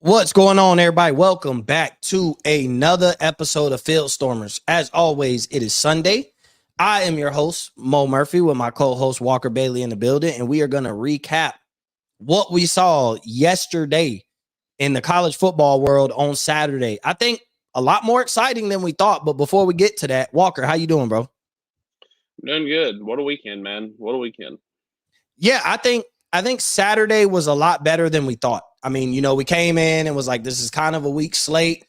What's going on, everybody? Welcome back to another episode of Field Stormers. As always, it is Sunday. I am your host, Mo Murphy, with my co-host Walker Bailey in the building, and we are going to recap what we saw yesterday in the college football world on Saturday. I think a lot more exciting than we thought. But before we get to that, Walker, how you doing, bro? Doing good. What a weekend, man. What a weekend. Yeah, I think Saturday was a lot better than we thought. I mean, we came in and was like, this is kind of a weak slate.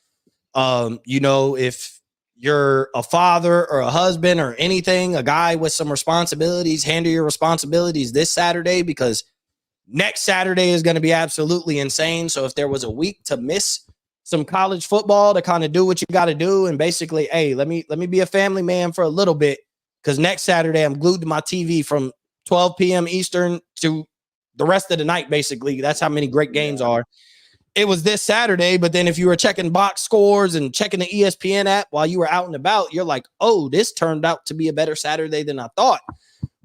If you're a father or a husband or anything, a guy with some responsibilities, handle your responsibilities this Saturday because next Saturday is going to be absolutely insane. So if there was a week to miss some college football to kind of do what you got to do and basically, hey, let me be a family man for a little bit because next Saturday I'm glued to my TV from 12 p.m. Eastern to the rest of the night. Basically, that's how many great games are. It was this Saturday, but then if you were checking box scores and checking the ESPN app while you were out and about, you're like, oh, this turned out to be a better Saturday than I thought.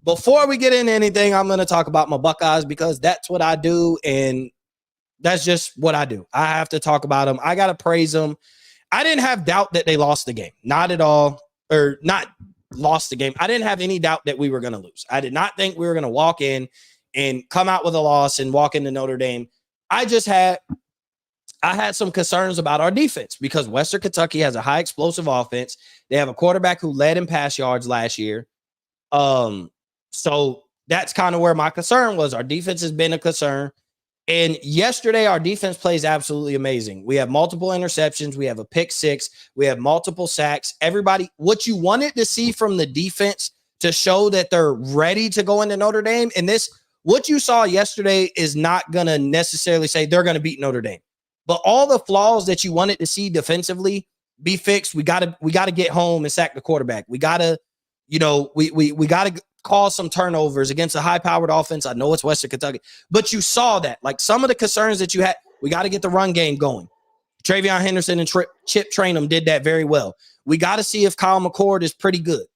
Before we get into anything, I'm going to talk about my Buckeyes because that's what I do. And that's just what I do. I have to talk about them. I got to praise them. I didn't have doubt that they lost the game. Not at all. Or not lost the game. I didn't have any doubt that we were going to lose. I did not think we were going to walk in and come out with a loss and walk into Notre Dame. I had some concerns about our defense because Western Kentucky has a high explosive offense. They have a quarterback who led in pass yards last year. So that's kind of where my concern was. Our defense has been a concern. And yesterday, our defense plays absolutely amazing. We have multiple interceptions. We have a pick six. We have multiple sacks. Everybody, what you wanted to see from the defense to show that they're ready to go into Notre Dame. And what you saw yesterday is not going to necessarily say they're going to beat Notre Dame. But all the flaws that you wanted to see defensively be fixed. We got to get home and sack the quarterback. We got to, we got to cause some turnovers against a high-powered offense. I know it's Western Kentucky, but you saw that. Like some of the concerns that you had, we got to get the run game going. Travion Henderson and Chip Trainum did that very well. We got to see if Kyle McCord is pretty good.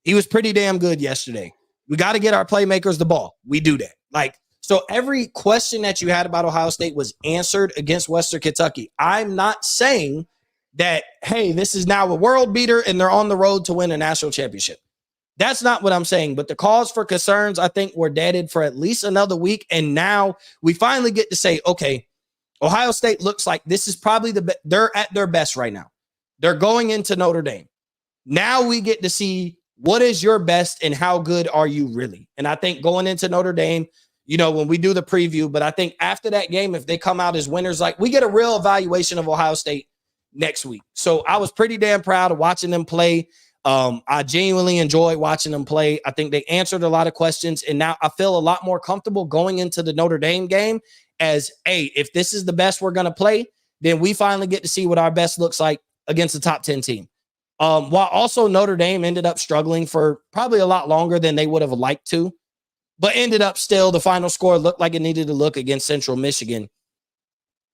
He was pretty damn good yesterday. We got to get our playmakers the ball. We do that. So every question that you had about Ohio State was answered against Western Kentucky. I'm not saying that, hey, this is now a world beater and they're on the road to win a national championship. That's not what I'm saying. But the cause for concerns, I think, were deaded for at least another week. And now we finally get to say, okay, Ohio State looks like this is probably they're at their best right now. They're going into Notre Dame. Now we get to see what is your best and how good are you really? And I think going into Notre Dame, when we do the preview, but I think after that game, if they come out as winners, like we get a real evaluation of Ohio State next week. So I was pretty damn proud of watching them play. I genuinely enjoyed watching them play. I think they answered a lot of questions, and now I feel a lot more comfortable going into the Notre Dame game as, hey, if this is the best we're going to play, then we finally get to see what our best looks like against the top 10 team. While also Notre Dame ended up struggling for probably a lot longer than they would have liked to, but ended up still, the final score looked like it needed to look against Central Michigan.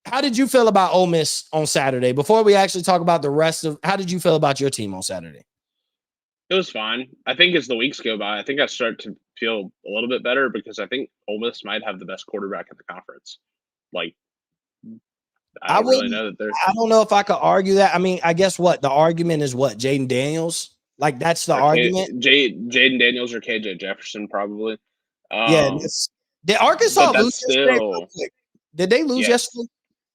How did you feel about Ole Miss on Saturday? Before we actually talk about the rest of, how did you feel about your team on Saturday? It was fine. I think as the weeks go by, I think I start to feel a little bit better because I think Ole Miss might have the best quarterback in the conference. Like, I don't really know that they're. I don't know if I could argue that. I mean, I guess what the argument is, what Jaden Daniels, like that's the argument. Jaden Daniels or KJ Jefferson probably. Yeah. Did Arkansas But lose that's yesterday? still Did they lose yes, yesterday?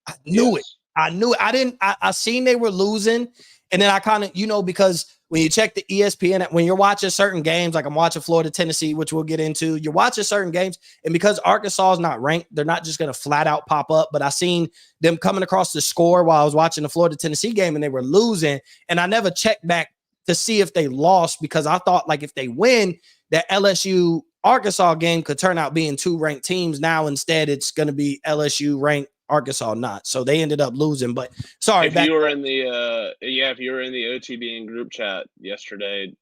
I knew it. yes. I knew it. I seen they were losing. And then I kind of, because when you check the ESPN, when you're watching certain games, like I'm watching Florida, Tennessee, which we'll get into, you're watching certain games. And because Arkansas is not ranked, they're not just going to flat out pop up. But I seen them coming across the score while I was watching the Florida, Tennessee game and they were losing. And I never checked back to see if they lost because I thought like if they win, that LSU Arkansas game could turn out being two ranked teams. Now, instead, it's going to be LSU ranked, Arkansas not. So they ended up losing. But sorry, If you were in the if you were in the OTB group chat yesterday,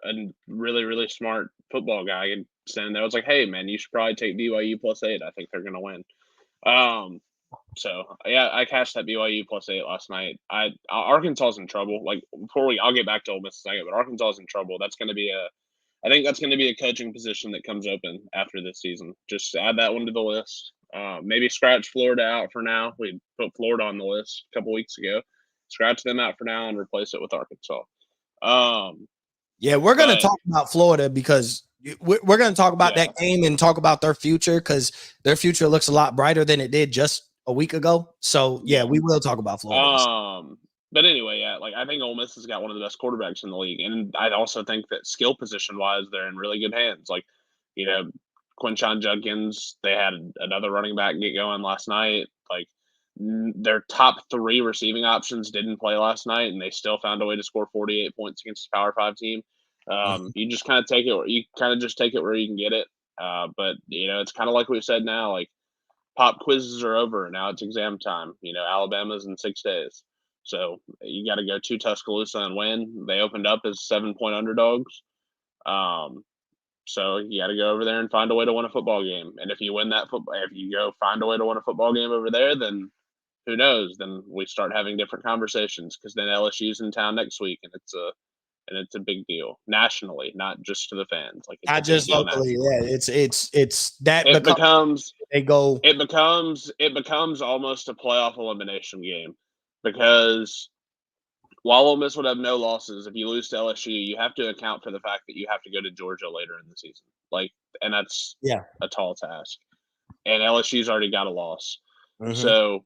a really really smart football guy saying that was like, hey man, you should probably take BYU +8. I think they're gonna win. So yeah, I cashed that BYU +8 last night. Arkansas is in trouble. Like I'll get back to Ole Miss in a second, but Arkansas is in trouble. I think that's going to be a coaching position that comes open after this season. Just add that one to the list. Maybe scratch Florida out for now. We put Florida on the list a couple weeks ago. Scratch them out for now and replace it with Arkansas. Yeah, we're going to But talk about Florida because we're going to talk about yeah, that game and talk about their future because their future looks a lot brighter than it did just a week ago. So, yeah, we will talk about Florida. But anyway, yeah, like I think Ole Miss has got one of the best quarterbacks in the league, and I also think that skill position wise, they're in really good hands. Like, you know, Quinshon Judkins, they had another running back get going last night. Like, their top 3 receiving options didn't play last night, and they still found a way to score 48 points against a Power 5 team. You just kind of take it. You kind of just take it where you can get it. But you know, it's kind of like we said now. Like, pop quizzes are over. Now it's exam time. You know, Alabama's in 6 days. So you got to go to Tuscaloosa and win. They opened up as 7-point underdogs. So you got to go over there and find a way to win a football game. And if you win that football, if you go find a way to win a football game over there, then who knows? Then we start having different conversations because then LSU's in town next week, and it's a big deal nationally, not just to the fans. Like, it's Not just locally. Yeah, it's that it becomes they go. it becomes almost a playoff elimination game because while Ole Miss would have no losses, if you lose to LSU, you have to account for the fact that you have to go to Georgia later in the season. Like, and that's a tall task. And LSU's already got a loss, so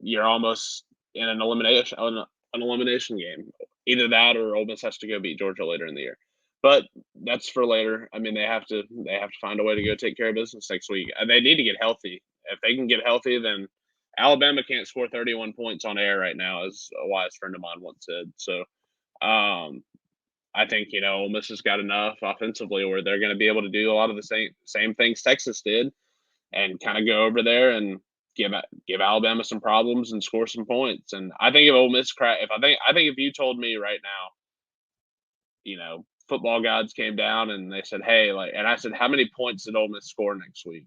you're almost in an elimination game. Either that or Ole Miss has to go beat Georgia later in the year. But that's for later. I mean, they have to find a way to go take care of business next week. They need to get healthy. If they can get healthy, then Alabama can't score 31 points on air right now, as a wise friend of mine once said. So I think, you know, Ole Miss has got enough offensively where they're going to be able to do a lot of the same things Texas did and kind of go over there and give Alabama some problems and score some points. And I think if Ole Miss if you told me right now, you know, football gods came down and they said, hey, like, and I said, how many points did Ole Miss score next week?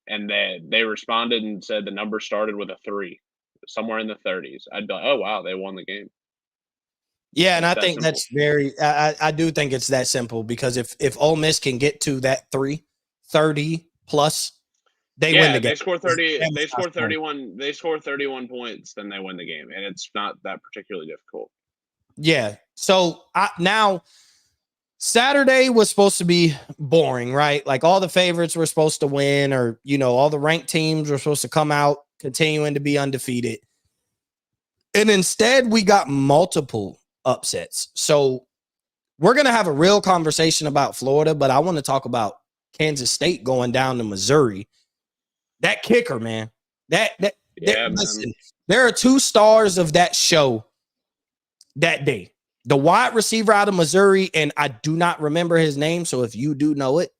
And they responded and said the number started with a 3, somewhere in the 30s. I'd be like, oh wow, they won the game. Yeah, and I think that's I do think it's that simple because if Ole Miss can get to that 30 plus, they win the game. They score 30. They score 31. They score 31 points, then they win the game, and it's not that particularly difficult. Yeah. So now Saturday was supposed to be boring, right? Like all the favorites were supposed to win, or you know, all the ranked teams were supposed to come out continuing to be undefeated, and instead we got multiple upsets. So we're gonna have a real conversation about Florida, but I want to talk about Kansas State going down to Missouri. That kicker, man. Listen, there are 2 stars of that show that day. The wide receiver out of Missouri, and I do not remember his name. So if you do know it,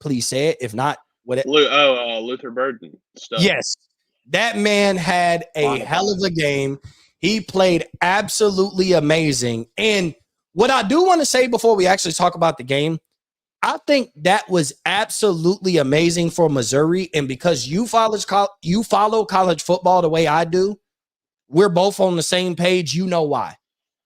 please say it. If not, whatever. Luther Burden. Yes, that man had a hell of a game. He played absolutely amazing. And what I do want to say before we actually talk about the game, I think that was absolutely amazing for Missouri. And because you follow college football the way I do, we're both on the same page. You know why.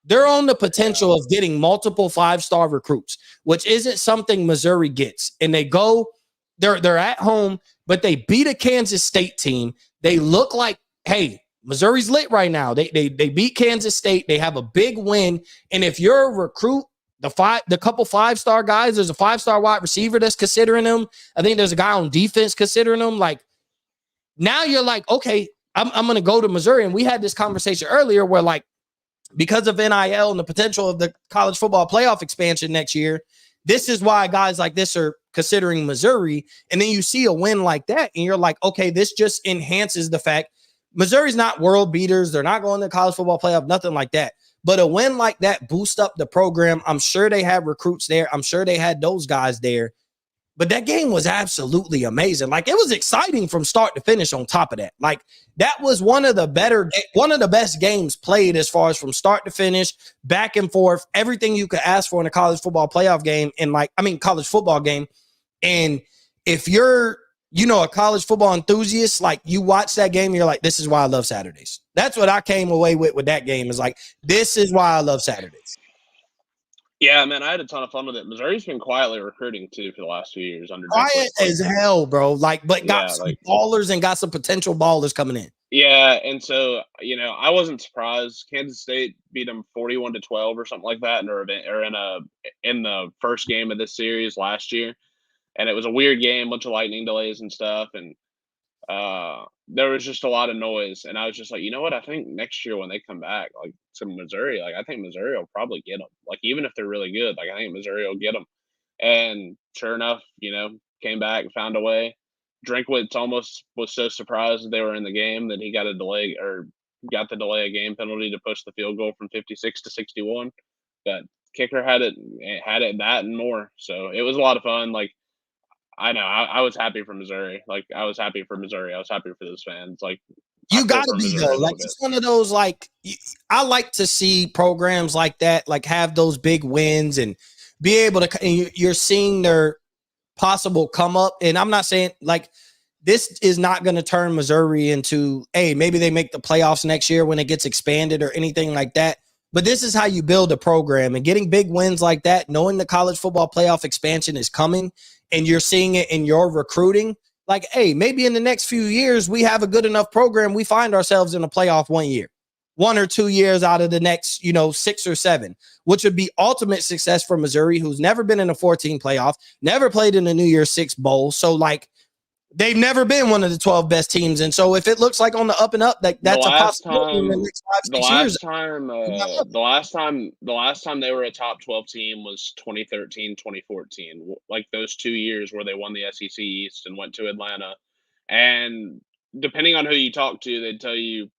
They're on the potential of getting multiple 5-star recruits, which isn't something Missouri gets. And they're at home, but they beat a Kansas State team. They look like, hey, Missouri's lit right now. They beat Kansas State. They have a big win. And if you're a recruit, the couple 5-star guys, there's a 5-star wide receiver that's considering them. I think there's a guy on defense considering them. Like, now you're like, okay, I'm going to go to Missouri. And we had this conversation earlier where, like, because of NIL and the potential of the college football playoff expansion next year, this is why guys like this are considering Missouri. And then you see a win like that, and you're like, okay, this just enhances the fact Missouri's not world beaters. They're not going to college football playoff, nothing like that. But a win like that boosts up the program. I'm sure they had recruits there. I'm sure they had those guys there. But that game was absolutely amazing. Like, it was exciting from start to finish on top of that. Like, that was one of the best games played as far as from start to finish, back and forth, everything you could ask for in a college football playoff game college football game. And if you're, you know, a college football enthusiast, like, you watch that game, you're like, this is why I love Saturdays. That's what I came away with that game, is like, this is why I love Saturdays. Yeah, man, I had a ton of fun with it. Missouri's been quietly recruiting too for the last 2 years under Quiet Drinkwitz. Like, as hell, bro. Like, but got yeah, some like ballers and got some potential ballers coming in. yeah, and so I wasn't surprised. Kansas State beat them 41-12 or something like that in their event or in the first game of this series last year, and it was a weird game, bunch of lightning delays and stuff, and there was just a lot of noise, and I was just like, you know what? I think next year when they come back, like to Missouri, like I think Missouri will probably get them. Like even if they're really good, like I think Missouri will get them. And sure enough, came back and found a way. Drinkwitz almost was so surprised that they were in the game that he got a delay or got the delay a game penalty to push the field goal from 56 to 61. But kicker had it that and more. So it was a lot of fun. Like I know I was happy for Missouri. Like I was happy for Missouri. I was happy for those fans. Like I You feel got to for be Missouri though. a Like little bit. it's one of those I like to see programs like that, like have those big wins and be able to. And you're seeing their possible come up. And I'm not saying like this is not going to turn Missouri into, hey, maybe they make the playoffs next year when it gets expanded or anything like that. But this is how you build a program, and getting big wins like that, knowing the college football playoff expansion is coming and you're seeing it in your recruiting. Like, hey, maybe in the next few years, we have a good enough program. We find ourselves in a playoff 1 year, 1 or 2 years out of the next, 6 or 7, which would be ultimate success for Missouri, who's never been in a 14 playoff, never played in a New Year's Six bowl. So like, they've never been one of the 12 best teams. And so if it looks like on the up and up, The that's a last possibility in the time next 5, the 6 years. last time the last time they were a top 12 team was 2013, 2014. Like those 2 years where they won the SEC East and went to Atlanta. And depending on who you talk to, they'd tell you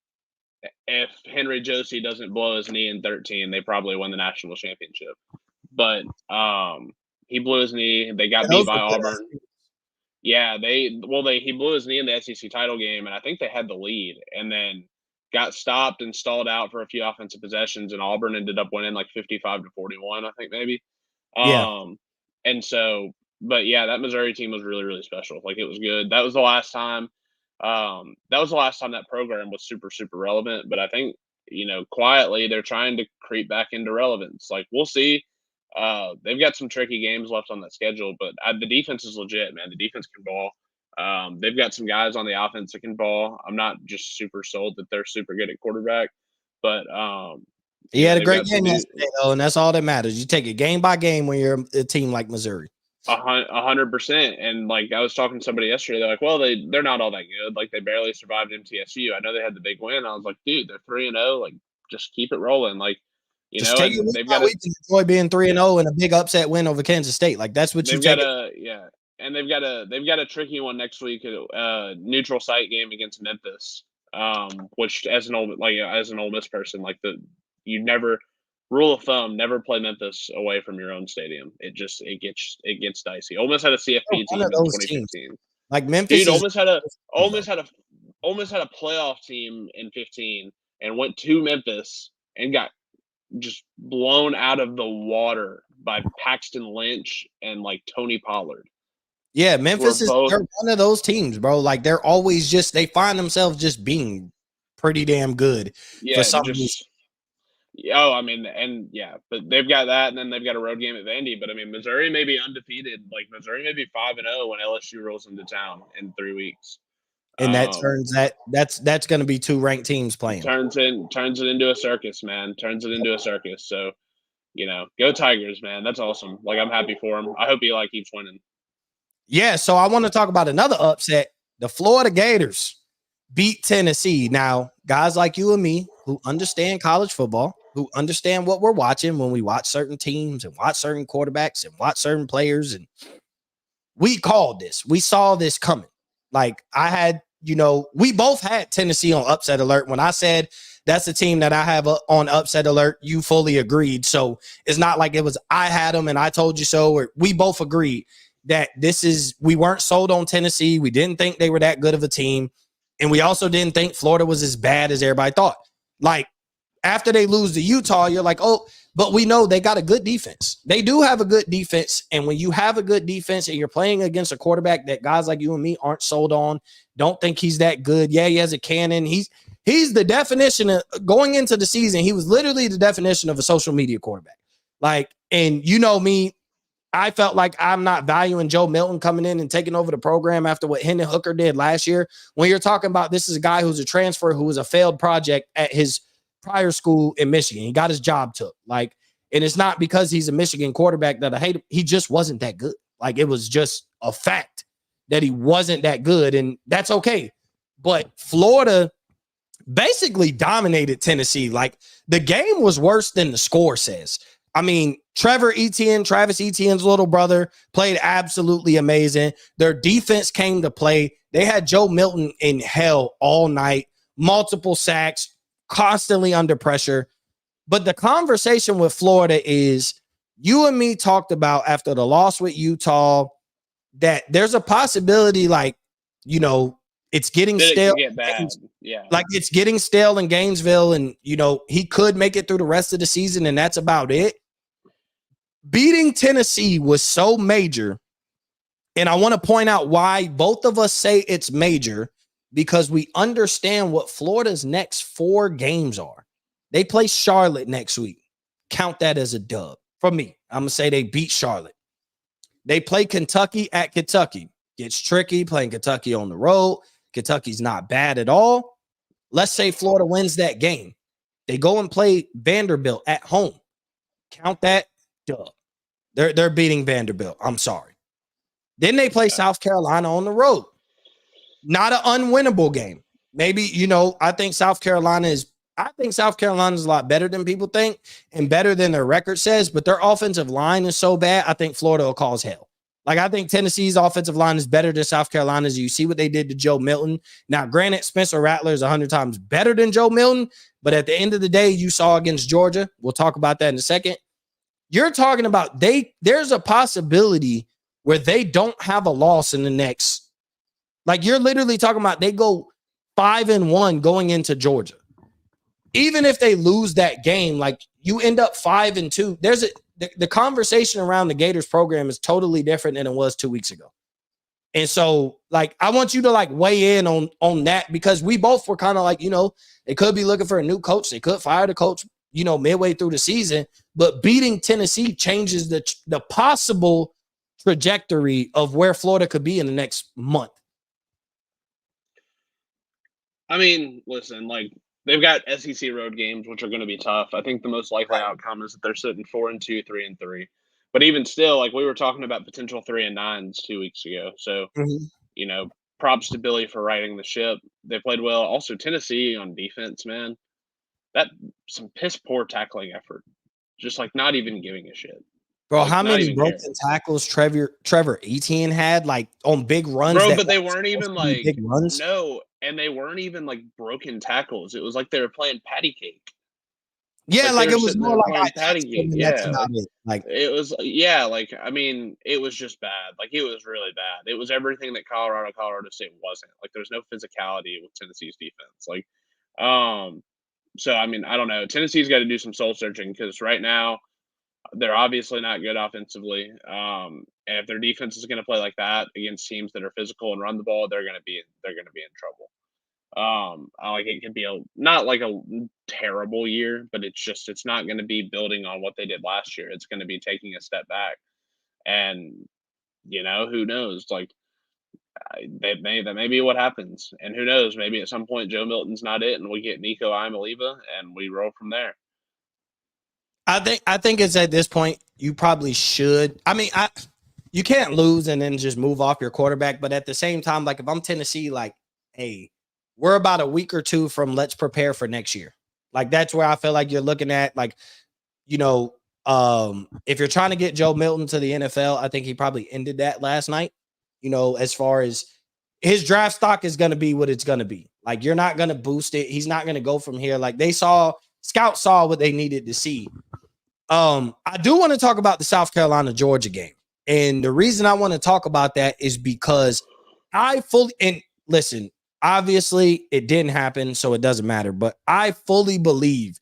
if Henry Josie doesn't blow his knee in 13, they probably win the national championship. But he blew his knee. They got beat by Auburn. Yeah, he blew his knee in the SEC title game, and I think they had the lead, and then got stopped and stalled out for a few offensive possessions, and Auburn ended up winning like 55-41, I think maybe. Yeah. And so, but yeah, that Missouri team was really, really special. Like it was good. That was the last time. That was the last time that program was super, super relevant. But I think quietly they're trying to creep back into relevance. Like we'll see. They've got some tricky games left on that schedule, but the defense is legit, man. The defense can ball. They've got some guys on the offense that can ball. I'm not just super sold that they're super good at quarterback, but he had a great game yesterday, though, and that's all that matters. You take it game by game when you're a team like Missouri. 100%. And like I was talking to somebody yesterday, they're like, "Well, they're not all that good. Like they barely survived MTSU. I know they had the big win." I was like, "Dude, they're 3-0. Like just keep it rolling." Like just take it. They've got we can enjoy being 3-0 and a big upset win over Kansas State. Like that's what you take. And they've got a tricky one next week, neutral site game against Memphis. Which as an Ole Miss person, like you never rule of thumb, never play Memphis away from your own stadium. It gets dicey. Ole Miss had a CFP team in 2015. Teams. Like Memphis, dude, Ole Miss had a playoff team in 15 and went to Memphis and got just blown out of the water by Paxton Lynch and like Tony Pollard. Yeah, Memphis they're one of those teams, bro. Like they're always they find themselves just being pretty damn good. Yeah, for some reason. Oh, I mean, and yeah, but they've got that, and then they've got a road game at Vandy. But I mean, Missouri may be undefeated. Like Missouri may be 5-0 when LSU rolls into town in 3 weeks. And that turns that's going to be 2 ranked teams playing. Turns it into a circus, man. Turns it into a circus. So, go Tigers, man. That's awesome. Like I'm happy for them. I hope he keeps winning. Yeah. So I want to talk about another upset. The Florida Gators beat Tennessee. Now, guys like you and me who understand college football, who understand what we're watching when we watch certain teams and watch certain quarterbacks and watch certain players, and we called this. We saw this coming. Like I had, we both had Tennessee on upset alert. When I said that's the team that I have on upset alert, you fully agreed. So it's not like it was I had them and I told you so, or we both agreed that we weren't sold on Tennessee. We didn't think they were that good of a team. And we also didn't think Florida was as bad as everybody thought. Like after they lose to Utah, you're like, oh, but we know they got a good defense. They do have a good defense. And when you have a good defense and you're playing against a quarterback that guys like you and me aren't sold on, don't think he's that good. Yeah, he has a cannon. He's the definition of going into the season. He was literally the definition of a social media quarterback. Like, And you know me, I felt like I'm not valuing Joe Milton coming in and taking over the program after what Hendon Hooker did last year. When you're talking about this is a guy who's a transfer who was a failed project at his prior school in Michigan. He got his job took. Like, and it's not because he's a Michigan quarterback that I hate him. He just wasn't that good. Like, it was just a fact that he wasn't that good, and that's okay. But Florida basically dominated Tennessee. Like, the game was worse than the score says. I mean, Travis Etienne's little brother, played absolutely amazing. Their defense came to play. They had Joe Milton in hell all night, multiple sacks, constantly under pressure. But the conversation with Florida is, you and me talked about after the loss with Utah that there's a possibility, like, you know, it's getting stale. Get bad. Yeah. Like, it's getting stale in Gainesville, and, you know, he could make it through the rest of the season, and that's about it. Beating Tennessee was so major, and I want to point out why both of us say it's major, because we understand what Florida's next 4 games are. They play Charlotte next week. Count that as a dub. For me, I'm going to say they beat Charlotte. They play Kentucky at Kentucky. Gets tricky playing Kentucky on the road. Kentucky's not bad at all. Let's say Florida wins that game. They go and play Vanderbilt at home. Count that dub. They're beating Vanderbilt. I'm sorry. Then they play South Carolina on the road. Not an unwinnable game. Maybe, you know, I think South Carolina is a lot better than people think and better than their record says, but their offensive line is so bad, I think Florida will cause hell. Like, I think Tennessee's offensive line is better than South Carolina's. You see what they did to Joe Milton. Now, granted, Spencer Rattler is 100 times better than Joe Milton, but at the end of the day, you saw against Georgia. We'll talk about that in a second. You're talking about there's a possibility where they don't have a loss in the next. Like, you're literally talking about they go 5-1 going into Georgia. Even if they lose that game, like, you end up 5-2. The conversation around the Gators program is totally different than it was 2 weeks ago. And so, like, I want you to, like, weigh in on that, because we both were kind of like, you know, they could be looking for a new coach. They could fire the coach, you know, midway through the season. But beating Tennessee changes the possible trajectory of where Florida could be in the next month. I mean, listen, like, they've got SEC road games, which are going to be tough. I think the most likely outcome is that they're sitting 4-2, 3-3. But even still, like, we were talking about potential 3-9s 2 weeks ago. So, you know, props to Billy for riding the ship. They played well. Also, Tennessee on defense, man, that some piss poor tackling effort. Just, like, not even giving a shit. Bro, like, how many broken tackles Trevor Etienne had, like, on big runs? Bro, but they weren't even like big runs. No, and they weren't even like broken tackles. It was like they were playing patty cake. Yeah, like it was more like patty cake. Yeah, like it was. Like, I mean, it was just bad. Like, it was really bad. It was everything that Colorado State wasn't. Like, there's no physicality with Tennessee's defense. Like, so I mean, I don't know. Tennessee's got to do some soul searching, because right now they're obviously not good offensively. And if their defense is going to play like that against teams that are physical and run the ball, they're going to be in trouble. Like, it could be not like a terrible year, but it's not going to be building on what they did last year. It's going to be taking a step back, and, you know, who knows? Like, that may be what happens, and who knows? Maybe at some point Joe Milton's not it, and we get Nico Iamaleava, and we roll from there. I think it's at this point you probably should. I mean, you can't lose and then just move off your quarterback, but at the same time, like, if I'm Tennessee, like, hey, we're about a week or two from let's prepare for next year. Like, that's where I feel like you're looking at, like, you know, if you're trying to get Joe Milton to the NFL, I think he probably ended that last night. You know, as far as his draft stock is going to be what it's going to be. Like, you're not going to boost it. He's not going to go from here. Like, scouts saw what they needed to see. I do want to talk about the South Carolina Georgia game. And the reason I want to talk about that is because listen, obviously it didn't happen, so it doesn't matter, but I fully believe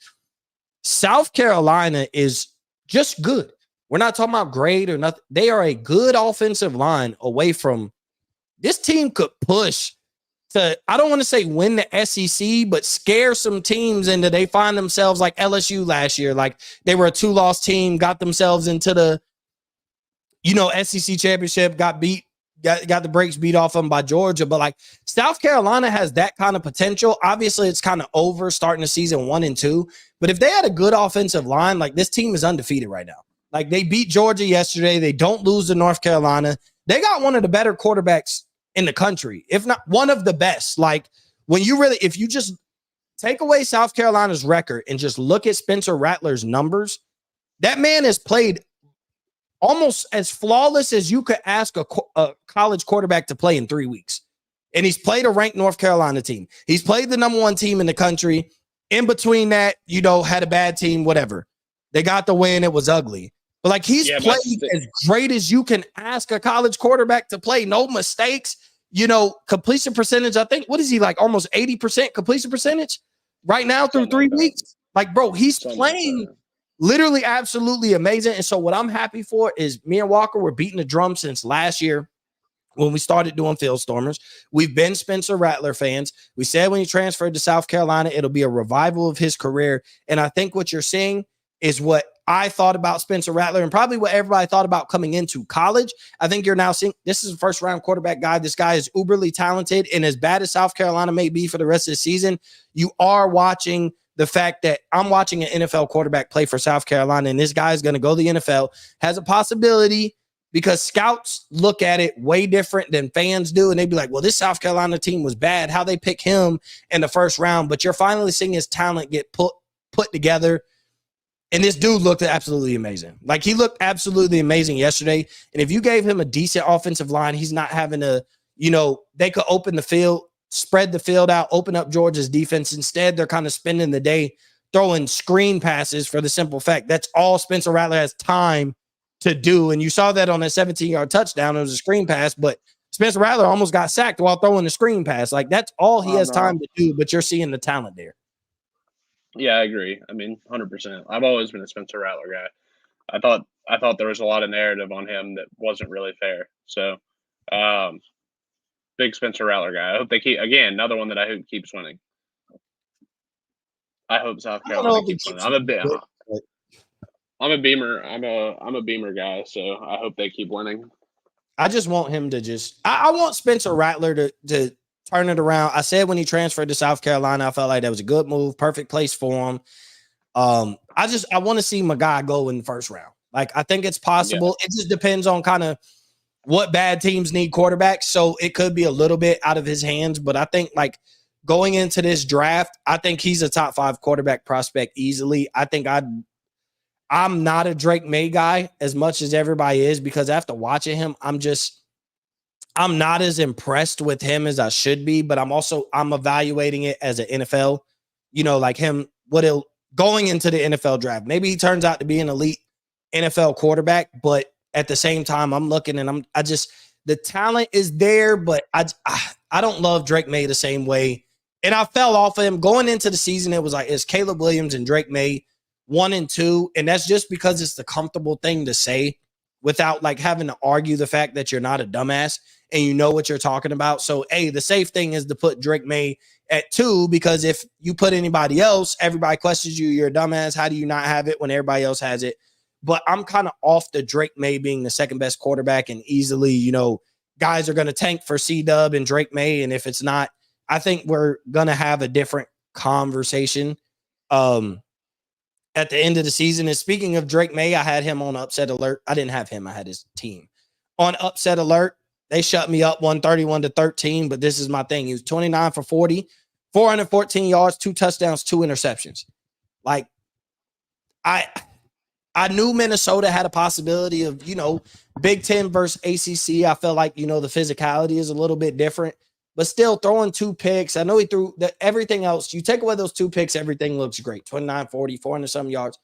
South Carolina is just good. We're not talking about great or nothing. They are a good offensive line away from this team could push I don't want to say win the SEC, but scare some teams into they find themselves like LSU last year. Like they were a 2-loss team, got themselves into the, SEC championship, got the brakes beat off them by Georgia. But like South Carolina has that kind of potential. Obviously, it's kind of over starting the season 1-2. But if they had a good offensive line, like this team is undefeated right now. Like they beat Georgia yesterday. They don't lose to North Carolina. They got one of the better quarterbacks in the country, if not one of the best. Like if you just take away South Carolina's record and just look at Spencer Rattler's numbers, that man has played almost as flawless as you could ask a college quarterback to play in 3 weeks. And he's played a ranked North Carolina team. He's played the number 1 team in the country. In between that, had a bad team, whatever. They got the win. It was ugly. But like he's played as great as you can ask a college quarterback to play. No mistakes. Completion percentage, I think, what is he like? Almost 80% completion percentage right now through 3 weeks. Like, bro, he's playing literally absolutely amazing. And so what I'm happy for is me and Walker were beating the drum since last year when we started doing Field Stormers. We've been Spencer Rattler fans. We said when he transferred to South Carolina, it'll be a revival of his career. And I think what you're seeing is what I thought about Spencer Rattler and probably what everybody thought about coming into college. I think you're now seeing this is a first-round quarterback guy. This guy is uberly talented, and as bad as South Carolina may be for the rest of the season, you are watching the fact that I'm watching an NFL quarterback play for South Carolina, and this guy is going to go to the NFL, has a possibility because scouts look at it way different than fans do, and they'd be like, well, this South Carolina team was bad. How they pick him in the first round, but you're finally seeing his talent get put together. And this dude looked absolutely amazing. Like he looked absolutely amazing yesterday. And if you gave him a decent offensive line, he's not having to, they could open the field, spread the field out, open up Georgia's defense. Instead, they're kind of spending the day throwing screen passes for the simple fact that's all Spencer Rattler has time to do. And you saw that on a 17-yard touchdown. It was a screen pass, but Spencer Rattler almost got sacked while throwing the screen pass. Like that's all he has time to do, but you're seeing the talent there. Yeah, I agree. I mean, 100%. I've always been a Spencer Rattler guy. I thought there was a lot of narrative on him that wasn't really fair. So, big Spencer Rattler guy. I hope they keep again another one that I hope keeps winning. I hope South Carolina keeps winning. I'm a Beamer. I'm a Beamer guy. So I hope they keep winning. I just want him to I want Spencer Rattler to turn it around. I said when he transferred to South Carolina, I felt like that was a good move, perfect place for him. I want to see my guy go in the first round. Like I think it's possible. Yeah. It just depends on kind of what bad teams need quarterbacks. So it could be a little bit out of his hands, but I think like going into this draft, I think he's a top 5 quarterback prospect easily. I think I'm not a Drake May guy as much as everybody is because after watching him, I'm not as impressed with him as I should be, but I'm evaluating it as an NFL, like him, going into the NFL draft. Maybe he turns out to be an elite NFL quarterback, but at the same time, I'm looking and the talent is there, but I don't love Drake May the same way. And I fell off of him going into the season. It was like, it's Caleb Williams and Drake May 1 and 2. And that's just because it's the comfortable thing to say without like having to argue the fact that you're not a dumbass and you know what you're talking about. So, the safe thing is to put Drake May at 2, because if you put anybody else, everybody questions you. You're a dumbass. How do you not have it when everybody else has it? But I'm kind of off the Drake May being the second best quarterback and easily, guys are going to tank for C-Dub and Drake May. And if it's not, I think we're going to have a different conversation at the end of the season. And speaking of Drake May, I had him on upset alert. I didn't have him. I had his team on upset alert. They shut me up 131-13, but this is my thing. He was 29 for 40, 414 yards, 2 touchdowns, 2 interceptions. Like I knew Minnesota had a possibility of, Big Ten versus ACC. I felt like, the physicality is a little bit different, but still throwing 2 picks. I know he threw everything else. You take away those 2 picks, everything looks great. 29, 40, 400 some yards.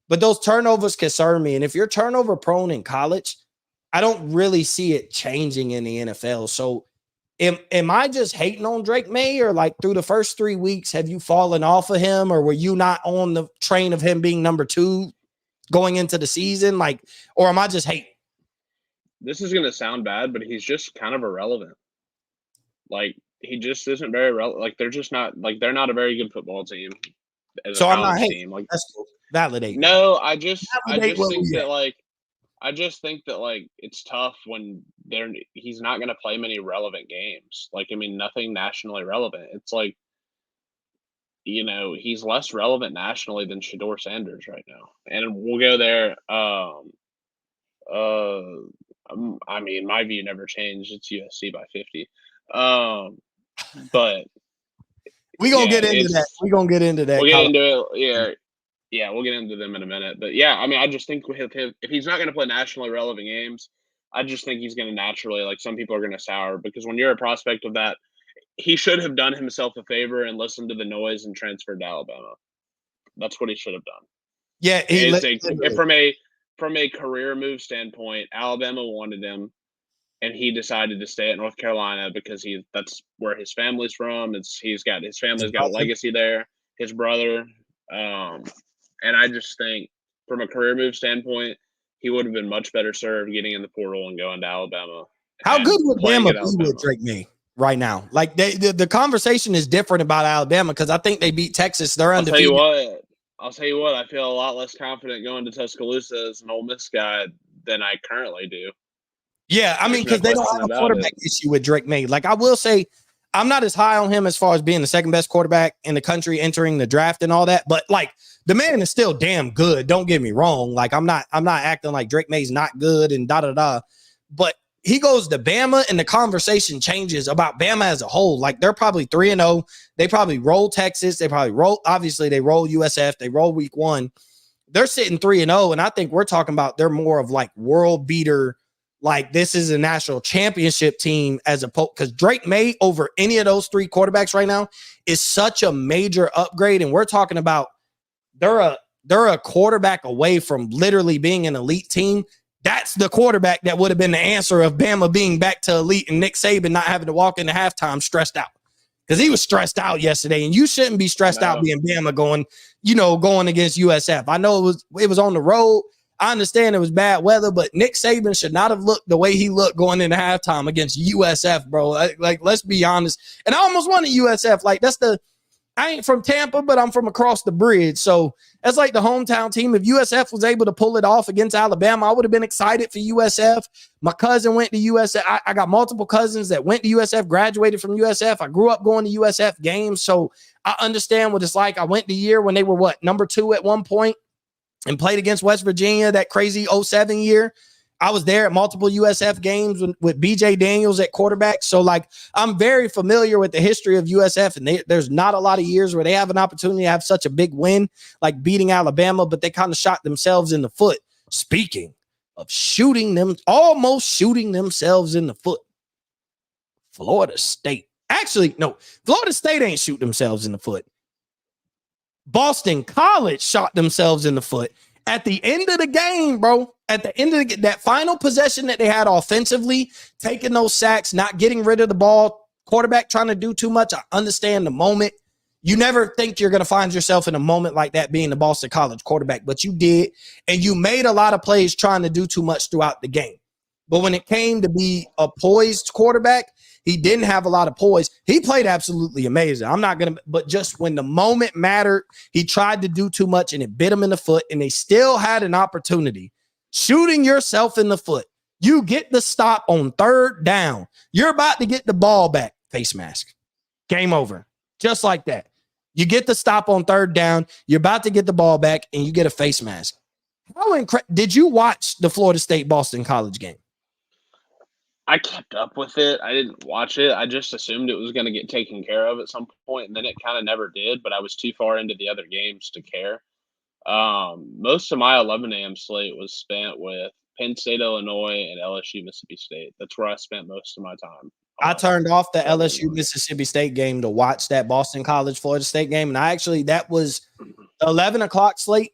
But those turnovers concern me. And if you're turnover prone in college, I don't really see it changing in the NFL. So am I just hating on Drake May, or like through the first 3 weeks, have you fallen off of him, or were you not on the train of him being number 2 going into the season? Like, or am I just hating? This is going to sound bad, but he's just kind of irrelevant. Like he just isn't very relevant. Like they're just not like they're not a very good football team as a So I'm not college hating. team. Like That's cool. Validate me. no, I Validate just what think we at. that like I just think that like it's tough when he's not going to play many relevant games. Like I mean, nothing nationally relevant. It's like he's less relevant nationally than Shador Sanders right now, and we'll go there. I mean, my view never changed. It's USC by 50. But We gonna yeah, get into that. We gonna get into that. we'll get College. into it. Yeah, we'll get into them in a minute. But yeah, I mean, I just think with him, if he's not going to play nationally relevant games, I just think he's going to naturally, like some people are going to sour because when you're a prospect of that, he should have done himself a favor and listened to the noise and transferred to Alabama. That's what he should have done. Yeah, From a career move standpoint, Alabama wanted him, and he decided to stay at North Carolina because that's where his family's from. His family's got a legacy there. His brother, and I just think from a career move standpoint, he would have been much better served getting in the portal and going to Alabama. How good would Bama be Alabama with Drake May right now? Like the conversation is different about Alabama because I think they beat Texas. They're undefeated. I'll tell you what. I feel a lot less confident going to Tuscaloosa as an Ole Miss guy than I currently do. Yeah, I mean, because they don't have a quarterback issue with Drake May. Like I will say, I'm not as high on him as far as being the second best quarterback in the country entering the draft and all that. But like the man is still damn good. Don't get me wrong. Like I'm not acting like Drake May's not good and da. But he goes to Bama and the conversation changes about Bama as a whole. Like they're probably 3-0. They probably roll Texas. They roll USF. They roll week 1. They're sitting 3-0. And I think we're talking about they're more of like world beater. Like this is a national championship team as opposed because Drake May over any of those 3 quarterbacks right now is such a major upgrade. And we're talking about they're a quarterback away from literally being an elite team. That's the quarterback that would have been the answer of Bama being back to elite and Nick Saban not having to walk into halftime stressed out because he was stressed out yesterday. And you shouldn't be stressed out being Bama going against USF. I know it was on the road. I understand it was bad weather, but Nick Saban should not have looked the way he looked going into halftime against USF, bro. Like, let's be honest. And I almost wanted USF. Like, I ain't from Tampa, but I'm from across the bridge. So that's like the hometown team. If USF was able to pull it off against Alabama, I would have been excited for USF. My cousin went to USF. I got multiple cousins that went to USF, graduated from USF. I grew up going to USF games. So I understand what it's like. I went the year when they were number 2 at one point and played against West Virginia, that crazy 07 year. I was there at multiple USF games with BJ Daniels at quarterback. So, like, I'm very familiar with the history of USF, and there's not a lot of years where they have an opportunity to have such a big win, like beating Alabama, but they kind of shot themselves in the foot. Speaking of almost shooting themselves in the foot, Florida State. Actually, no, Florida State ain't shoot themselves in the foot. Boston College shot themselves in the foot. At the end of the game, bro, at the end of that final possession that they had offensively, taking those sacks, not getting rid of the ball, quarterback trying to do too much. I understand the moment. You never think you're going to find yourself in a moment like that being the Boston College quarterback, but you did, and you made a lot of plays trying to do too much throughout the game. But when it came to be a poised quarterback, he didn't have a lot of poise. He played absolutely amazing. But just when the moment mattered, he tried to do too much and it bit him in the foot, and they still had an opportunity. Shooting yourself in the foot. You get the stop on 3rd down. You're about to get the ball back. Face mask. Game over. Just like that. You get the stop on 3rd down. You're about to get the ball back, and you get a face mask. Did you watch the Florida State Boston College game? I kept up with it. I didn't watch it. I just assumed it was going to get taken care of at some point, and then it kind of never did, but I was too far into the other games to care. Most of my 11 a.m. slate was spent with Penn State, Illinois, and LSU, Mississippi State. That's where I spent most of my time. I turned off the LSU, Mississippi State game to watch that Boston College, Florida State game, and that was 11 o'clock slate.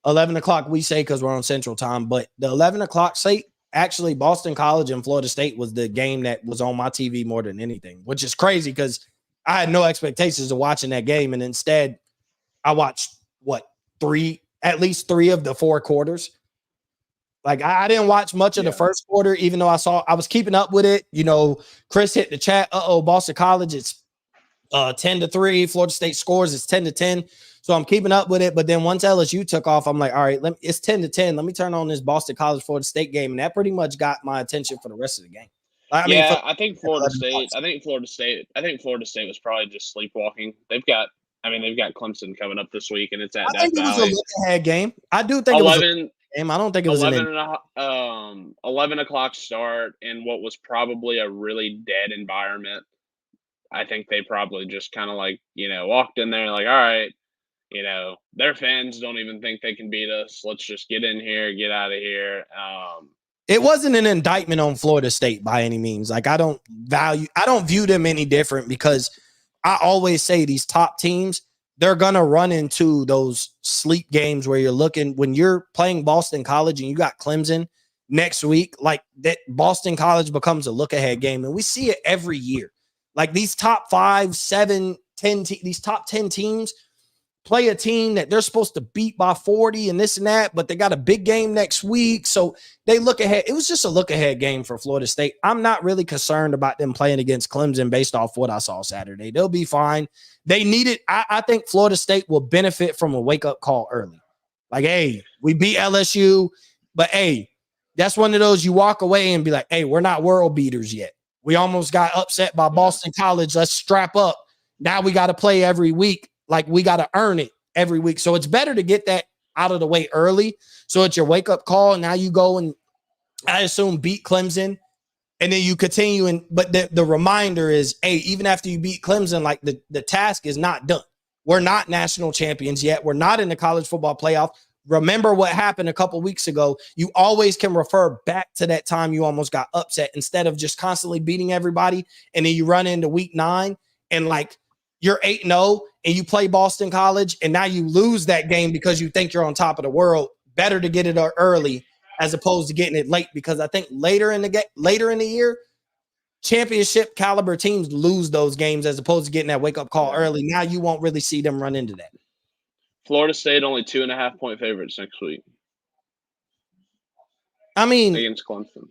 11 o'clock we say because we're on Central Time, but the 11 o'clock slate, actually, Boston College and Florida State was the game that was on my TV more than anything, which is crazy because I had no expectations of watching that game. And instead, I watched, at least 3 of the 4 quarters. Like I didn't watch much of the first quarter, even though I was keeping up with it. Chris hit the chat. Boston College, it's 10-3. Florida State scores, it's 10-10. So I'm keeping up with it. But then once LSU took off, I'm like, all right, it's 10-10. Let me turn on this Boston College Florida State game. And that pretty much got my attention for the rest of the game. I think Florida State was probably just sleepwalking. They've got Clemson coming up this week, and it's at Death Valley. It was a look-ahead game. I do think 11, it was a game. I don't think it was 11 o'clock start in what was probably a really dead environment. I think they probably just kind of walked in there like, all right, their fans don't even think they can beat us. Let's just get in here, get out of here. It wasn't an indictment on Florida State by any means. Like I don't view them any different because I always say these top teams, they're going to run into those sleep games where you're looking when you're playing Boston College and you got Clemson next week, like that Boston College becomes a look ahead game. And we see it every year. Like these top 5, 7, 10, these top 10 teams play a team that they're supposed to beat by 40 and this and that, but they got a big game next week. So they look ahead. It was just a look ahead game for Florida State. I'm not really concerned about them playing against Clemson based off what I saw Saturday. They'll be fine. They need it. I think Florida State will benefit from a wake up call early. Like, hey, we beat LSU, but hey, that's one of those you walk away and be like, hey, we're not world beaters yet. We almost got upset by Boston College. Let's strap up. Now we got to play every week. Like we got to earn it every week. So it's better to get that out of the way early. So it's your wake up call. Now you go and I assume beat Clemson and then you continue. But the reminder is, hey, even after you beat Clemson, like the task is not done. We're not national champions yet. We're not in the college football playoff. Remember what happened a couple weeks ago. You always can refer back to that time you almost got upset instead of just constantly beating everybody. And then you run into week 9 and like you're 8-0 and you play Boston College and now you lose that game because you think you're on top of the world. Better to get it early as opposed to getting it late, because I think later in the year, championship caliber teams lose those games as opposed to getting that wake up call early. Now you won't really see them run into that. Florida State only 2.5 point favorites next week. I mean, against Clemson,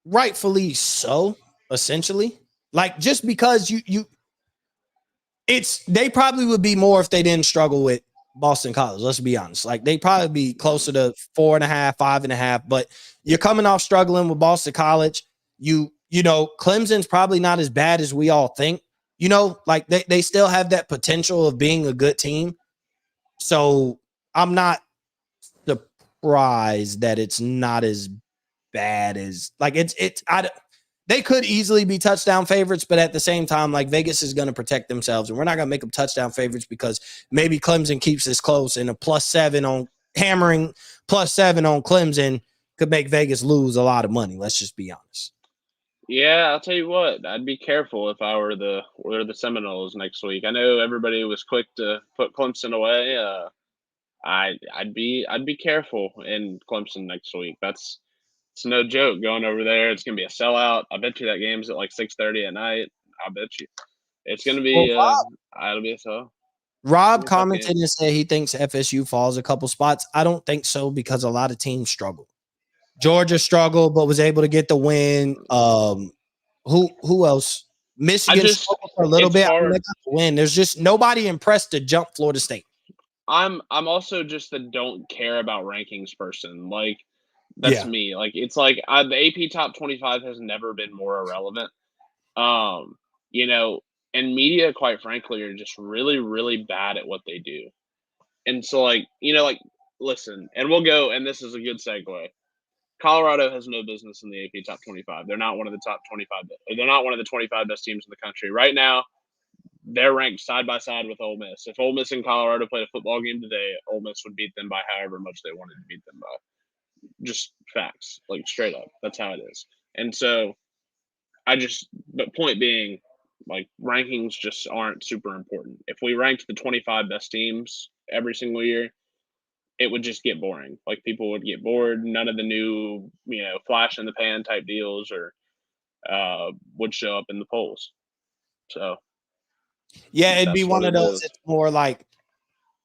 rightfully so. Essentially, like just because they probably would be more if they didn't struggle with Boston College. Let's be honest. Like they'd probably be closer to 4.5, 5.5. But you're coming off struggling with Boston College. You know, Clemson's probably not as bad as we all think. Like they still have that potential of being a good team. So I'm not surprised that it's not as bad as like they could easily be touchdown favorites, but at the same time, like Vegas is going to protect themselves and we're not going to make them touchdown favorites because maybe Clemson keeps this close and a +7 on hammering +7 on Clemson could make Vegas lose a lot of money. Let's just be honest. Yeah, I'll tell you what, I'd be careful if I were the Seminoles next week. I know everybody was quick to put Clemson away. I'd be careful in Clemson next week. It's no joke going over there. It's gonna be a sellout. I bet you that game's at like 6:30 at night. I bet you it's gonna be. It'll be a sellout. Rob commented and said he thinks FSU falls a couple spots. I don't think so because a lot of teams struggle. Georgia struggled, but was able to get the win. Who else? Michigan struggled for a little bit. They got the win. There's just nobody impressed to jump Florida State. I'm also just the don't care about rankings person. Like that's me. Like it's like the AP top 25 has never been more irrelevant. And media, quite frankly, are just really, really bad at what they do. And so listen, and we'll go, and this is a good segue. Colorado has no business in the AP top 25. They're not one of the top 25. They're not one of the 25 best teams in the country. Right now, they're ranked side by side with Ole Miss. If Ole Miss and Colorado played a football game today, Ole Miss would beat them by however much they wanted to beat them by. Just facts, like straight up. That's how it is. And so but point being, like rankings just aren't super important. If we ranked the 25 best teams every single year, it would just get boring. Like people would get bored. None of the new, flash in the pan type deals would show up in the polls. So yeah, it'd be one of those. It's more like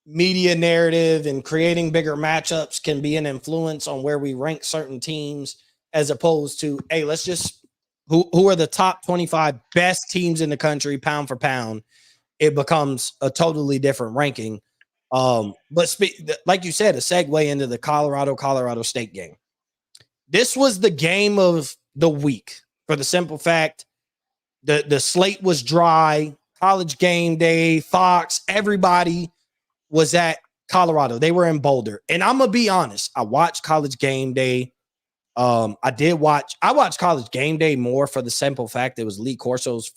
media narrative and creating bigger matchups can be an influence on where we rank certain teams, as opposed to, hey, let's just who are the top 25 best teams in the country pound for pound. It becomes a totally different ranking. But like you said, a segue into the Colorado State game. This was the game of the week for the simple fact the slate was dry. College Game Day, Fox, everybody was at Colorado. They were in Boulder. And I'm gonna be honest, I watched College Game Day. I watched College Game Day more for the simple fact it was Lee Corso's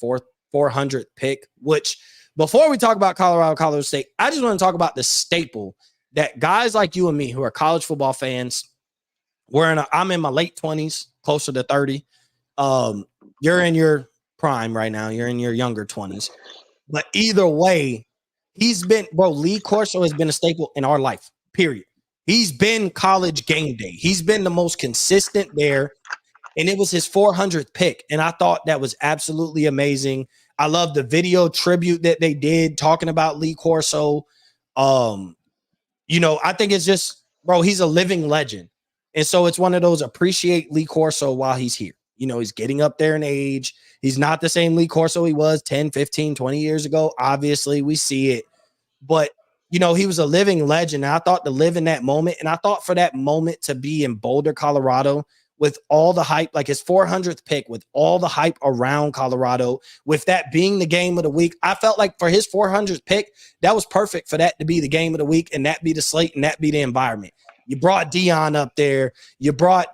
400th pick, which before we talk about Colorado State, I just want to talk about the staple that guys like you and me who are college football fans, I'm in my late 20s, closer to 30. You're in your prime right now. You're in your younger 20s. But either way, Lee Corso has been a staple in our life, period. He's been College Game Day. He's been the most consistent there. And it was his 400th pick. And I thought that was absolutely amazing. I love the video tribute that they did talking about Lee Corso. I think it's just, bro, he's a living legend. And so it's one of those appreciate Lee Corso while he's here. He's getting up there in age. He's not the same Lee Corso he was 10, 15, 20 years ago. Obviously, we see it. But, he was a living legend. And I thought to live in that moment, and I thought for that moment to be in Boulder, Colorado, with all the hype, like his 400th pick, with all the hype around Colorado, with that being the game of the week, I felt like for his 400th pick, that was perfect for that to be the game of the week and that be the slate and that be the environment. You brought Deion up there. You brought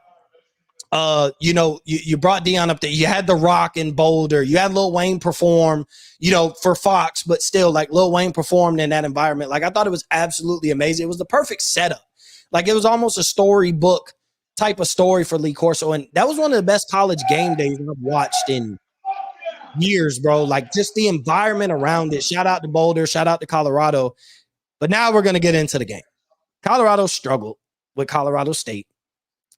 you brought Deion up there. You had The Rock in Boulder. You had Lil Wayne perform, for Fox, but still, like, Lil Wayne performed in that environment. Like, I thought it was absolutely amazing. It was the perfect setup. Like, it was almost a storybook type of story for Lee Corso. And that was one of the best College Game Days I've watched in years, bro. Like, just the environment around it. Shout out to Boulder. Shout out to Colorado. But now we're going to get into the game. Colorado struggled with Colorado State.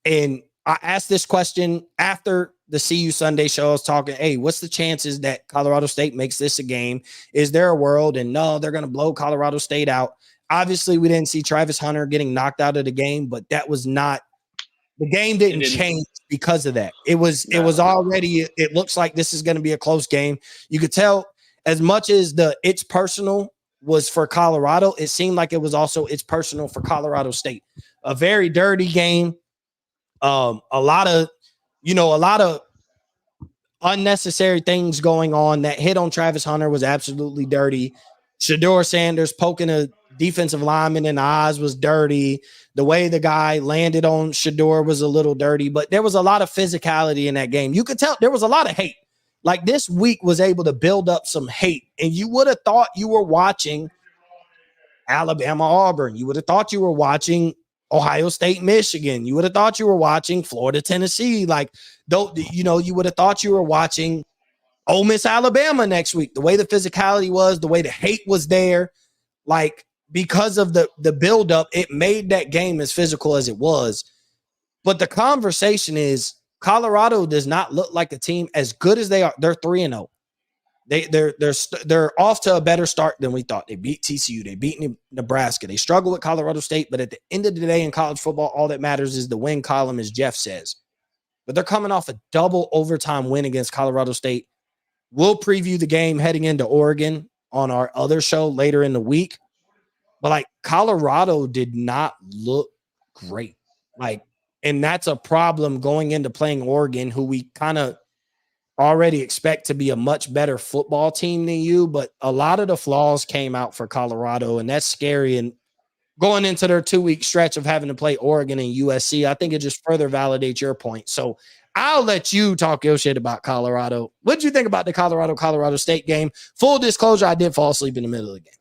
And I asked this question after the CU Sunday show. I was talking, hey, what's the chances that Colorado State makes this a game? Is there a world? And no, they're going to blow Colorado State out. Obviously, we didn't see Travis Hunter getting knocked out of the game, but that was not – the game didn't change because of that. It was already – it looks like this is going to be a close game. You could tell as much as it's personal was for Colorado, it seemed like it was also it's personal for Colorado State. A very dirty game. A lot of unnecessary things going on. That hit on Travis Hunter was absolutely dirty. Shedeur Sanders poking a defensive lineman in the eyes was dirty. The way the guy landed on Shedeur was a little dirty, but there was a lot of physicality in that game. You could tell there was a lot of hate. Like, this week was able to build up some hate, and you would have thought you were watching Alabama, Auburn. You would have thought you were watching Ohio State, Michigan. You would have thought you were watching Florida, Tennessee. Like, you would have thought you were watching Ole Miss, Alabama next week. The way the physicality was, the way the hate was there, like, because of the buildup, it made that game as physical as it was. But the conversation is Colorado does not look like a team as good as they are. They're 3-0. They're off to a better start than we thought. They beat TCU. They beat Nebraska. They struggle with Colorado State, but at the end of the day in college football, all that matters is the win column, as Jeff says. But they're coming off a double overtime win against Colorado State. We'll preview the game heading into Oregon on our other show later in the week. But, like, Colorado did not look great. Like, and that's a problem going into playing Oregon, who we kind of already expect to be a much better football team than you, but a lot of the flaws came out for Colorado, and that's scary. And going into their 2-week stretch of having to play Oregon and USC, I think it just further validates your point. So I'll let you talk your shit about Colorado. What did you think about the Colorado State game? Full disclosure, I did fall asleep in the middle of the game.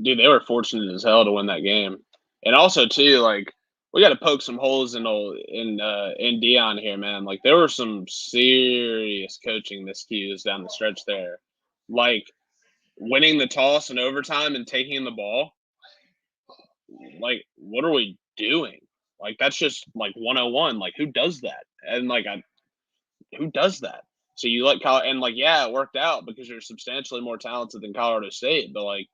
Dude, they were fortunate as hell to win that game. And also, too, like, we got to poke some holes in Deion here, man. Like, there were some serious coaching miscues down the stretch there. Like, winning the toss in overtime and taking the ball. Like, what are we doing? Like, that's just, like, 101. Like, who does that? And, like, who does that? So you let and, like, yeah, it worked out because you're substantially more talented than Colorado State. But, like,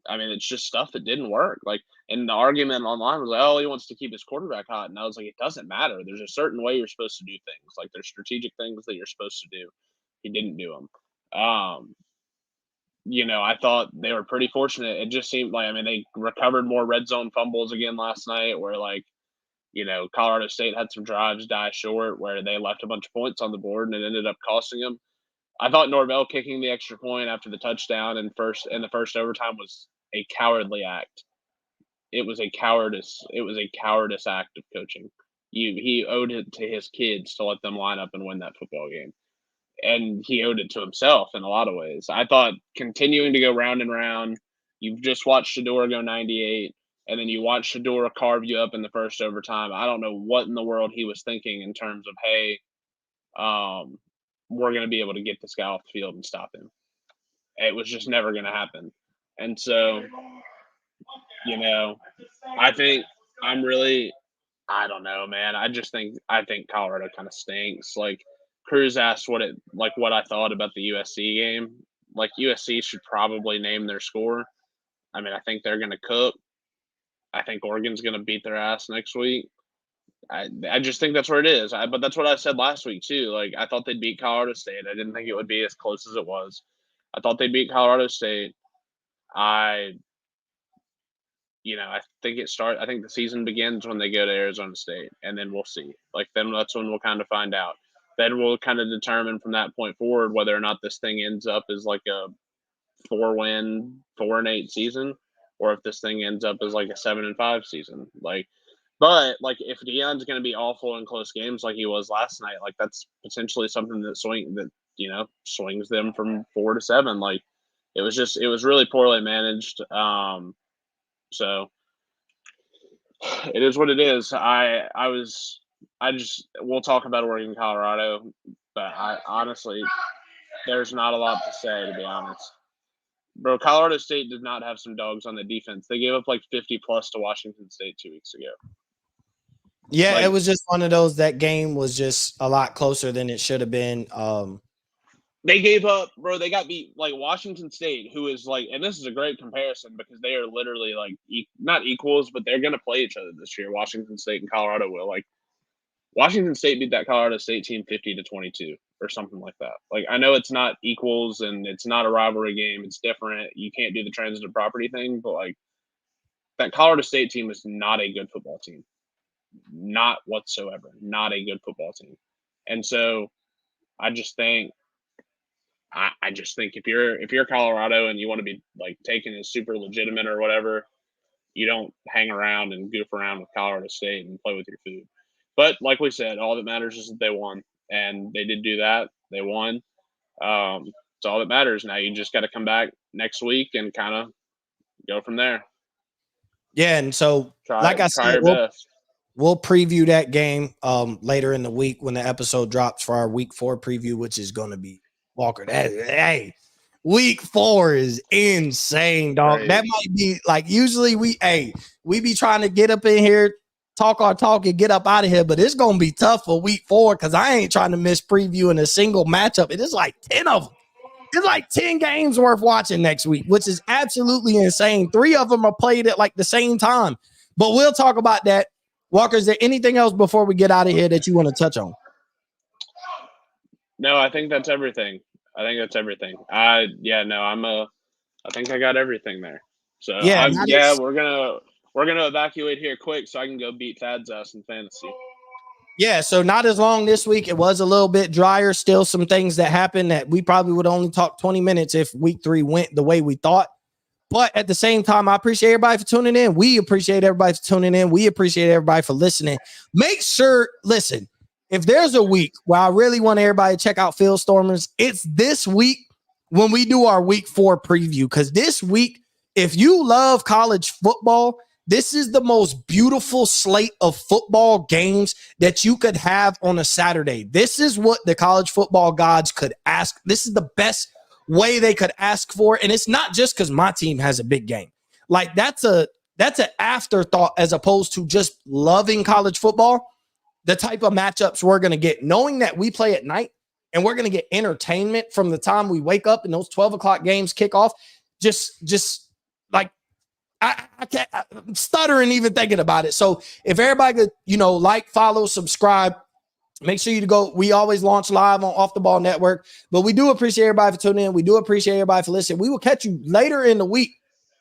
I mean, it's just stuff that didn't work. Like, and the argument online was like, "Oh, he wants to keep his quarterback hot," and I was like, "It doesn't matter. There's a certain way you're supposed to do things. Like, there's strategic things that you're supposed to do. He didn't do them. I thought they were pretty fortunate. It just seemed like, I mean, they recovered more red zone fumbles again last night, where like, Colorado State had some drives die short where they left a bunch of points on the board and it ended up costing them. I thought Norvell kicking the extra point after the touchdown in the first overtime was a cowardly act. It was a cowardice act of coaching. He owed it to his kids to let them line up and win that football game. And he owed it to himself in a lot of ways. I thought continuing to go round and round, you've just watched Shedeur go 98, and then you watch Shedeur carve you up in the first overtime. I don't know what in the world he was thinking in terms of, hey, we're going to be able to get this guy off the field and stop him. It was just never going to happen. And so, I think I don't know, man. I think Colorado kind of stinks. Like, Cruz asked what I thought about the USC game. Like, USC should probably name their score. I mean, I think they're going to cook. I think Oregon's going to beat their ass next week. I just think that's where it is. But that's what I said last week too. Like, I thought they'd beat Colorado State. I didn't think it would be as close as it was. I thought they'd beat Colorado State. I think I think the season begins when they go to Arizona State, and then we'll see. Like, then that's when we'll kind of find out. Then we'll kind of determine from that point forward whether or not this thing ends up as like a 4-win, 4-8 season, or if this thing ends up as like a 7-5 season. But if Deion's going to be awful in close games like he was last night, like, that's potentially something that swings them from 4 to 7. Like, it was really poorly managed. So it is what it is. We'll talk about Oregon, Colorado, but I honestly, there's not a lot to say, to be honest. Bro, Colorado State did not have some dogs on the defense. They gave up like 50 plus to Washington State 2 weeks ago. Yeah, it was just one of those. That game was just a lot closer than it should have been. They gave up, bro. They got beat. Like, Washington State, who is like, and this is a great comparison because they are literally like not equals, but they're going to play each other this year. Washington State and Colorado will. Like, Washington State beat that Colorado State team 50-22 or something like that. Like, I know it's not equals and it's not a rivalry game. It's different. You can't do the transitive property thing, but like, that Colorado State team is not a good football team. Not whatsoever. Not a good football team. And so I just think if you're Colorado and you want to be like taken as super legitimate or whatever, you don't hang around and goof around with Colorado State and play with your food. But like we said, all that matters is that they won, and they did do that. They won. It's all that matters. Now you just got to come back next week and kind of go from there. Yeah, and so like I said, we'll preview that game later in the week when the episode drops for our week 4 preview, which is going to be Walker. Week 4 is insane, dog. Right. That might be like, usually we be trying to get up in here, talk our talk and get up out of here, but it's going to be tough for week 4 because I ain't trying to miss previewing a single matchup. It is like 10 of them. It's like 10 games worth watching next week, which is absolutely insane. 3 of them are played at like the same time, but we'll talk about that. Walker, is there anything else before we get out of here that you want to touch on? No, I think that's everything. I think I got everything there. So we're gonna evacuate here quick so I can go beat Thad's ass in fantasy. Yeah, so not as long this week. It was a little bit drier. Still some things that happened that we probably would only talk 20 minutes if week 3 went the way we thought. But at the same time, I appreciate everybody for tuning in. We appreciate everybody for tuning in. We appreciate everybody for listening. Make sure, listen, if there's a week where I really want everybody to check out Field Stormers, it's this week when we do our week 4 preview. Because this week, if you love college football, this is the most beautiful slate of football games that you could have on a Saturday. This is what the college football gods could ask. This is the best way they could ask for. And it's not just because my team has a big game. Like, that's an afterthought as opposed to just loving college football. The type of matchups we're going to get, knowing that we play at night and we're going to get entertainment from the time we wake up and those 12 o'clock games kick off. Just Like, I can't, I'm stuttering even thinking about it. So if everybody could, like, follow, subscribe, make sure you go. We always launch live on Off the Ball Network, but we do appreciate everybody for tuning in. We do appreciate everybody for listening. We will catch you later in the week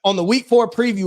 on the week 4 preview